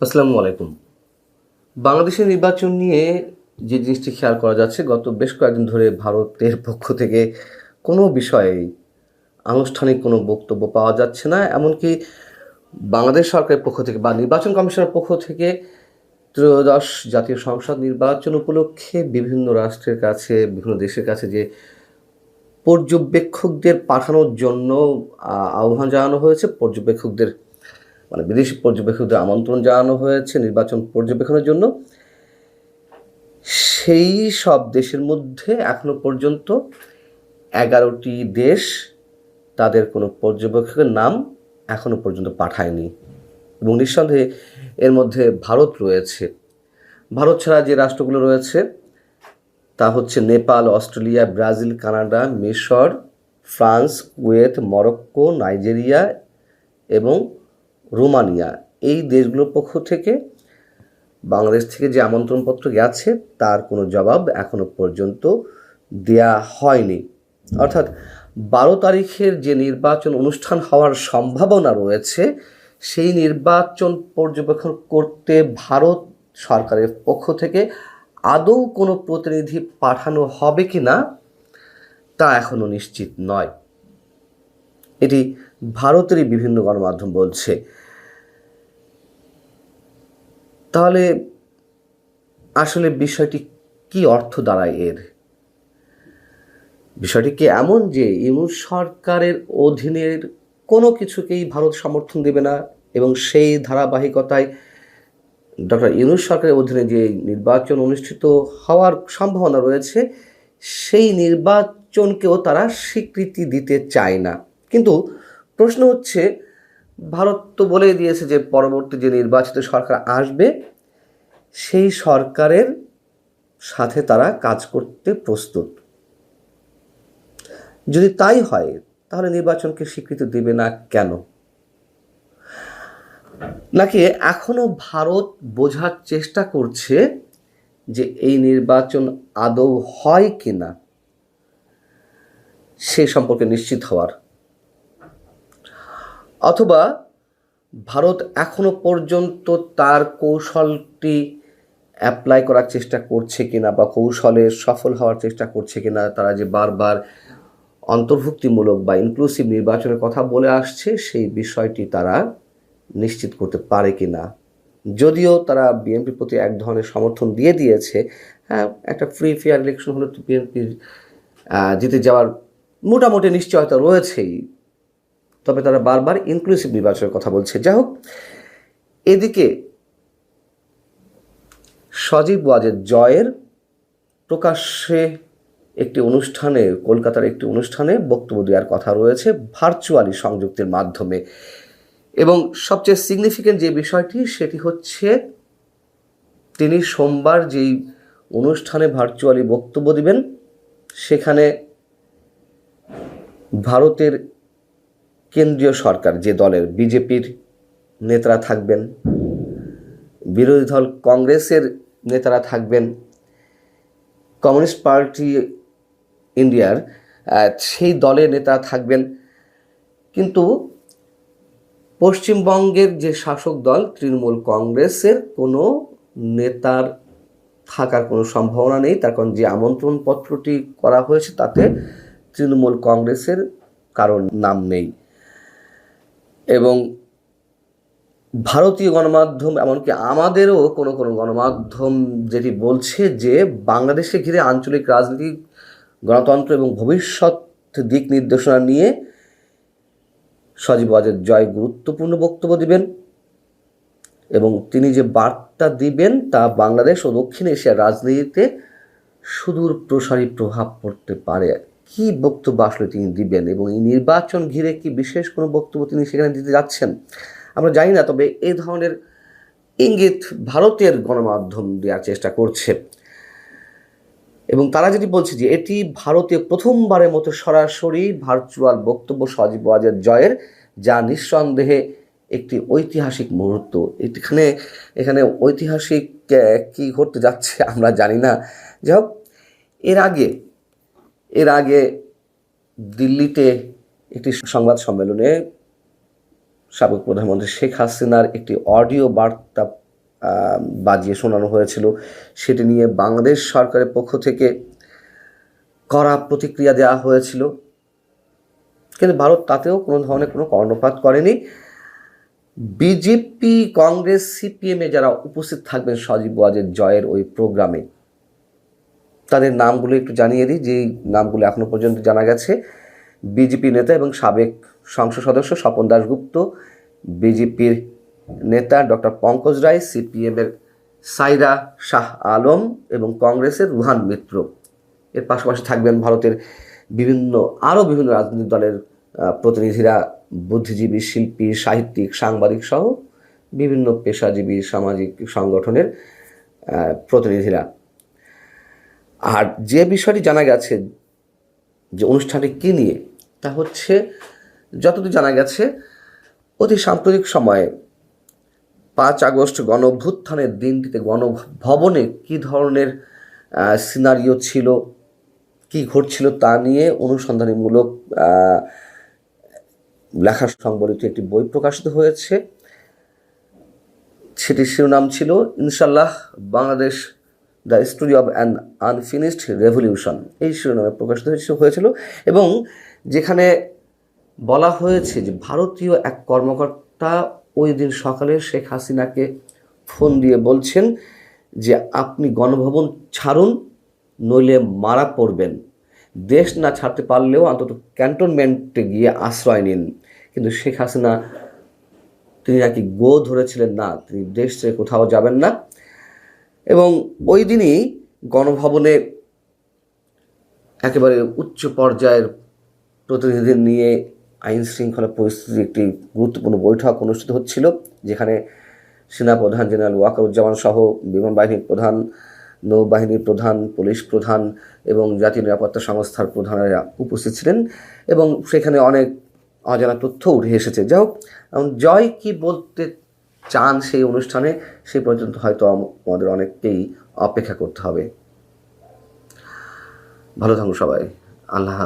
আসসালামু আলাইকুম। বাংলাদেশের নির্বাচন নিয়ে যে জিনিসটি খেয়াল করা যাচ্ছে, গত বেশ কয়েকদিন ধরে ভারতের পক্ষ থেকে কোনো বিষয়েই আনুষ্ঠানিক কোনো বক্তব্য পাওয়া যাচ্ছে না। এমনকি বাংলাদেশ সরকারের পক্ষ থেকে বা নির্বাচন কমিশনের পক্ষ থেকে ত্রয়োদশ জাতীয় সংসদ নির্বাচন উপলক্ষে বিভিন্ন রাষ্ট্রের কাছে, বিভিন্ন দেশের কাছে যে পর্যবেক্ষকদের পাঠানোর জন্য আহ্বান জানানো হয়েছে। পর্যবেক্ষকদের মানে বিদেশি পর্যবেক্ষকদের আমন্ত্রণ জানানো হয়েছে নির্বাচন পর্যবেক্ষণের জন্য। সেই সব দেশের মধ্যে এখনো পর্যন্ত 11টি দেশ তাদের কোনো পর্যবেক্ষকের নাম এখনো পর্যন্ত পাঠায়নি, এবং নিঃসন্দেহে এর মধ্যে ভারত রয়েছে। ভারত ছাড়া যে রাষ্ট্রগুলো রয়েছে তা হচ্ছে নেপাল, অস্ট্রেলিয়া, ব্রাজিল, কানাডা, মিশর, ফ্রান্স, কুয়েত, মরক্কো, নাইজেরিয়া এবং রোমানিয়া। এই দেশগুলোর পক্ষ থেকে বাংলাদেশ থেকে যে আমন্ত্রণপত্র গেছে তার কোনো জবাব এখনো পর্যন্ত দেয়া হয়নি। অর্থাৎ 12 তারিখের যে নির্বাচন অনুষ্ঠান হওয়ার সম্ভাবনা রয়েছে, সেই নির্বাচন পর্যবেক্ষণ করতে ভারত সরকারের পক্ষ থেকে আদৌ কোনো প্রতিনিধি পাঠানো হবে কি না তা এখনও নিশ্চিত নয়। এটি ভারতেরই বিভিন্ন গণমাধ্যম বলছে। তাহলে আসলে বিষয়টি কি অর্থ দাঁড়ায় এর? বিষয়টি কি এমন যে ইউনূস সরকারের অধীনের কোনো কিছুকেই ভারত সমর্থন দেবে না, এবং সেই ধারাবাহিকতায় ডক্টর ইউনূস সরকারের অধীনে যে নির্বাচন অনুষ্ঠিত হওয়ার সম্ভাবনা রয়েছে সেই নির্বাচনকেও তারা স্বীকৃতি দিতে চায় না? কিন্তু প্রশ্ন হচ্ছে, ভারত তো বলেই দিয়েছে যে পরবর্তী যে নির্বাচিত সরকার আসবে সেই সরকারের সাথে তারা কাজ করতে প্রস্তুত। যদি তাই হয় তাহলে নির্বাচনকে স্বীকৃতি দেবে না কেন? নাকি এখনো ভারত বোঝার চেষ্টা করছে যে এই নির্বাচন আদৌ হয় কিনা সে সম্পর্কে নিশ্চিত হওয়ার? অথবা ভারত এখনো পর্যন্ত তার কৌশলটি অ্যাপ্লাই করার চেষ্টা করছে কিনা বা কৌশলে সফল হওয়ার চেষ্টা করছে কিনা? তারা যে বারবার অন্তর্ভুক্তিমূলক বা ইনক্লুসিভ নির্বাচনের কথা বলে আসছে সেই বিষয়টি তারা নিশ্চিত করতে পারে কিনা। যদিও তারা বিএনপির প্রতি এক ধরনের সমর্থন দিয়ে দিয়েছে, হ্যাঁ, একটা ফ্রি ফেয়ার ইলেকশন হলে তো বিএনপির জিতে যাওয়ার মোটামুটি নিশ্চয়তা রয়েছেই, তবে তারা বারবার ইনক্লুসিভ নির্বাচনের কথা বলছে। যাই হোক, এদিকে সজীব ওয়াজেদ জয়ের প্রকাশ্যে একটি অনুষ্ঠানে, কলকাতার একটি অনুষ্ঠানে বক্তব্য দেওয়ার কথা রয়েছে ভার্চুয়ালি সংযুক্তির মাধ্যমে, এবং সবচেয়ে সিগনিফিক্যান্ট যে বিষয়টি সেটি হচ্ছে তিনি সোমবার যেই অনুষ্ঠানে ভার্চুয়ালি বক্তব্য দিবেন সেখানে ভারতের কেন্দ্রীয় সরকার যে দলের, বিজেপির নেতারা থাকবেন, বিরোধী দল কংগ্রেসের নেতারা থাকবেন, কমিউনিস্ট পার্টি ইন্ডিয়ার সেই দলের নেতা থাকবেন, কিন্তু পশ্চিমবঙ্গের যে শাসক দল তৃণমূল কংগ্রেসের কোনো নেতার থাকার কোনো সম্ভাবনা নেই। তার কারণ যে আমন্ত্রণপত্রটি করা হয়েছে তাতে তৃণমূল কংগ্রেসের কারোর নাম নেই। এবং ভারতীয় গণমাধ্যম, এমনকি আমাদেরও কোনো কোনো গণমাধ্যম যেটি বলছে যে বাংলাদেশকে ঘিরে আঞ্চলিক রাজনীতি, গণতন্ত্র এবং ভবিষ্যৎ দিক নির্দেশনা নিয়ে সজীব ওয়াজেদ জয় গুরুত্বপূর্ণ বক্তব্য দিবেন, এবং তিনি যে বার্তা দিবেন তা বাংলাদেশ ও দক্ষিণ এশিয়ার রাজনীতিতে সুদূর প্রসারী প্রভাব পড়তে পারে। কি বক্তব্য আসলে তিনি দিবেন, এবং এই নির্বাচন ঘিরে কি বিশেষ কোনো বক্তব্য তিনি সেখানে দিতে যাচ্ছেন আমরা জানি না, তবে এই ধরনের ইঙ্গিত ভারতের গণমাধ্যম দেওয়ার চেষ্টা করছে। এবং তারা যেটি বলছে যে এটি ভারতে প্রথমবারের মতো সরাসরি ভার্চুয়াল বক্তব্য সজীব ওয়াজেদ জয়ের, যা নিঃসন্দেহে একটি ঐতিহাসিক মুহূর্ত। এখানে ঐতিহাসিক কি ঘটতে যাচ্ছে আমরা জানি না। যাই হোক, এর আগে দিল্লিতে একটি সংবাদ সম্মেলনে সাবেক প্রধানমন্ত্রী শেখ হাসিনার একটি অডিও বার্তা বাজিয়ে শোনানো হয়েছিল, সেটি নিয়ে বাংলাদেশ সরকারের পক্ষ থেকে কড়া প্রতিক্রিয়া দেওয়া হয়েছিল, কিন্তু ভারত তাতেও কোনো ধরনের কোনো কর্ণপাত করেনি। বিজেপি, কংগ্রেস, সিপিএমে যারা উপস্থিত থাকবেন সজীব ওয়াজেদ জয়ের ওই প্রোগ্রামে, তাদের নামগুলো একটু জানিয়ে দিই। যেই নামগুলো এখনো পর্যন্ত জানা গেছে: বিজেপি নেতা এবং সাবেক সংসদ সদস্য স্বপন দাশগুপ্ত, বিজেপির নেতা ডক্টর পঙ্কজ রায়, সিপিএমের সাইরা শাহ আলম এবং কংগ্রেসের রুহান মিত্র। এর পাশাপাশি থাকবেন ভারতের আরও বিভিন্ন রাজনৈতিক দলের প্রতিনিধিরা, বুদ্ধিজীবী, শিল্পী, সাহিত্যিক, সাংবাদিক সহ বিভিন্ন পেশাজীবী সামাজিক সংগঠনের প্রতিনিধিরা। আর যে বিষয়টি জানা গেছে যে অনুষ্ঠানটি কী নিয়ে, তা হচ্ছে যতদূর জানা গেছে অতি সাম্প্রতিক সময়ে 5 আগস্ট গণ অভ্যুত্থানের দিনটিতে গণভবনে কী ধরনের সিনারিও ছিল, কী ঘটছিল তা নিয়ে অনুসন্ধানীমূলক লেখা সংবলিত একটি বই প্রকাশিত হয়েছে। সেটির শিরোনাম ছিল ইনশাল্লাহ Bangladesh, the story of an unfinished revolution. এই শিরোনামে প্রকাশিত হয়েছিল এবং যেখানে বলা হয়েছে যে ভারতীয় এক কর্মকর্তা ওই দিন সকালে শেখ হাসিনাকে ফোন দিয়ে বলছেন যে আপনি গণভবন ছাড়ুন, নইলে মারা পড়বেন। দেশ না ছাড়তে পারলেও অন্তত ক্যান্টনমেন্টে গিয়ে আশ্রয় নিন। কিন্তু শেখ হাসিনা তিনি নাকি গো ধরেছিলেন, না, তিনি দেশ ছেড়ে কোথাও যাবেন না। এবং ওই দিনই গণভবনে একেবারে উচ্চ পর্যায়ের প্রতিনিধিদের নিয়ে আইন শৃঙ্খলা পরিস্থিতির একটি গুরুত্বপূর্ণ বৈঠক অনুষ্ঠিত হচ্ছিল, যেখানে সেনাপ্রধান জেনারেল ওয়াকারুজ্জামান সহ বিমান বাহিনীর প্রধান, নৌবাহিনীর প্রধান, পুলিশ প্রধান এবং জাতীয় নিরাপত্তা সংস্থার প্রধানেরা উপস্থিত ছিলেন এবং সেখানে অনেক অজানা তথ্য উঠে এসেছে। যাই হোক, জয় কি বলতে চান সেই অনুষ্ঠানে, সেই পর্যন্ত হয়তো আমাদের অনেককেই অপেক্ষা করতে হবে। ভালো থাকুন সবাই। আল্লাহ।